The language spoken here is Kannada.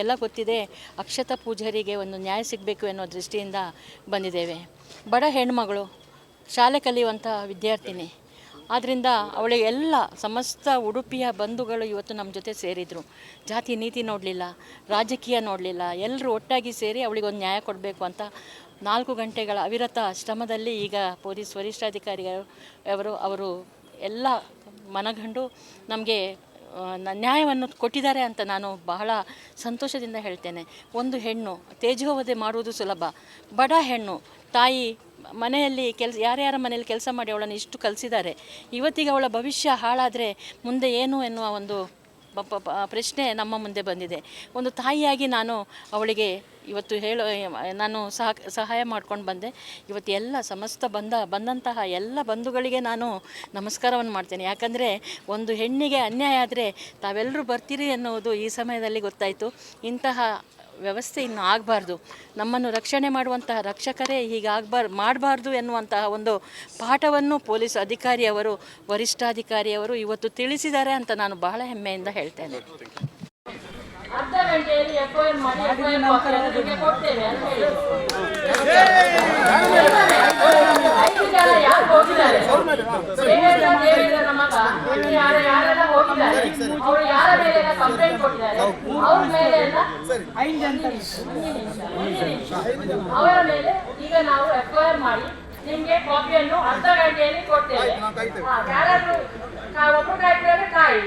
ಎಲ್ಲ ಗೊತ್ತಿದೆ. ಅಕ್ಷತಾ ಪೂಜಾರಿಗೆ ಒಂದು ನ್ಯಾಯ ಸಿಗಬೇಕು ಅನ್ನೋ ದೃಷ್ಟಿಯಿಂದ ಬಂದಿದ್ದೇವೆ. ಬಡ ಹೆಣ್ಮಗಳು, ಶಾಲೆ ಕಲಿಯುವಂಥ ವಿದ್ಯಾರ್ಥಿನಿ. ಆದ್ದರಿಂದ ಅವಳಿಗೆ ಎಲ್ಲ ಸಮಸ್ತ ಉಡುಪಿಯ ಬಂಧುಗಳು ಇವತ್ತು ನಮ್ಮ ಜೊತೆ ಸೇರಿದರು. ಜಾತಿ ನೀತಿ ನೋಡಲಿಲ್ಲ, ರಾಜಕೀಯ ನೋಡಲಿಲ್ಲ, ಎಲ್ಲರೂ ಒಟ್ಟಾಗಿ ಸೇರಿ ಅವಳಿಗೊಂದು ನ್ಯಾಯ ಕೊಡಬೇಕು ಅಂತ 4 ಗಂಟೆಗಳ ಅವಿರತ ಶ್ರಮದಲ್ಲಿ ಈಗ ಪೊಲೀಸ್ ವರಿಷ್ಠಾಧಿಕಾರಿಗಳು ಅವರು ಎಲ್ಲ ಮನಗಂಡು ನಮಗೆ ನ್ಯಾಯವನ್ನು ಕೊಟ್ಟಿದ್ದಾರೆ ಅಂತ ನಾನು ಬಹಳ ಸಂತೋಷದಿಂದ ಹೇಳ್ತೇನೆ. ಒಂದು ಹೆಣ್ಣು ತೇಜೋವಧೆ ಮಾಡುವುದು ಸುಲಭ. ಬಡ ಹೆಣ್ಣು ತಾಯಿ ಮನೆಯಲ್ಲಿ ಯಾರ್ಯಾರ ಮನೆಯಲ್ಲಿ ಕೆಲಸ ಮಾಡಿ ಅವಳನ್ನು ಇಷ್ಟು ಕಲಿಸಿದ್ದಾರೆ. ಇವತ್ತಿಗೆ ಅವಳ ಭವಿಷ್ಯ ಹಾಳಾದರೆ ಮುಂದೆ ಏನು ಎನ್ನುವ ಒಂದು ಪ್ರಶ್ನೆ ನಮ್ಮ ಮುಂದೆ ಬಂದಿದೆ. ಒಂದು ತಾಯಿಯಾಗಿ ನಾನು ಅವಳಿಗೆ ಇವತ್ತು ನಾನು ಸಹಾಯ ಮಾಡ್ಕೊಂಡು ಬಂದೆ. ಇವತ್ತು ಎಲ್ಲ ಸಮಸ್ತ ಬಂದಂತಹ ಎಲ್ಲ ಬಂಧುಗಳಿಗೆ ನಾನು ನಮಸ್ಕಾರವನ್ನು ಮಾಡ್ತೇನೆ. ಯಾಕಂದರೆ ಒಂದು ಹೆಣ್ಣಿಗೆ ಅನ್ಯಾಯ ಆದರೆ ತಾವೆಲ್ಲರೂ ಬರ್ತೀರಿ ಎನ್ನುವುದು ಈ ಸಮಯದಲ್ಲಿ ಗೊತ್ತಾಯಿತು. ಇಂತಹ ವ್ಯವಸ್ಥೆ ಇನ್ನು ಆಗಬಾರ್ದು. ನಮ್ಮನ್ನು ರಕ್ಷಣೆ ಮಾಡುವಂತಹ ರಕ್ಷಕರೇ ಹೀಗೆ ಮಾಡಬಾರ್ದು ಎನ್ನುವಂತಹ ಒಂದು ಪಾಠವನ್ನು ಪೊಲೀಸ್ ಅಧಿಕಾರಿಯವರು, ವರಿಷ್ಠಾಧಿಕಾರಿಯವರು ಇವತ್ತು ತಿಳಿಸಿದ್ದಾರೆ ಅಂತ ನಾನು ಬಹಳ ಹೆಮ್ಮೆಯಿಂದ ಹೇಳ್ತೇನೆ. ಅರ್ಧ ಗಂಟೆಯಲ್ಲಿ ಎಫ್ಐಆರ್ ಮಾಡಿ ಕೊಡ್ತೇವೆ ಅಂತ ಹೇಳಿ 5 ಜನ ಯಾರು ಹೋಗಿದ್ದಾರೆ, ದೇವೇಂದ್ರ ಮಗ ಯಾರೆಲ್ಲ ಹೋಗಿದ್ದಾರೆ, ಅವರು ಯಾರ ಮೇಲೆ ಕಂಪ್ಲೇಂಟ್ ಕೊಟ್ಟಿದ್ದಾರೆ, ಅವ್ರ ಮೇಲೆ ಅವರ ಮೇಲೆ ಈಗ ನಾವು ಎಫ್ಐಆರ್ ಮಾಡಿ ನಿಮಗೆ ಕಾಪಿಯನ್ನು ಅರ್ಧ ಗಂಟೆಯಲ್ಲಿ ಕೊಡ್ತೇವೆ. ಯಾರಾದ್ರೂ ಒಬ್ಬ ಕಾಯ್ತಾರೆ ಕಾಯಿ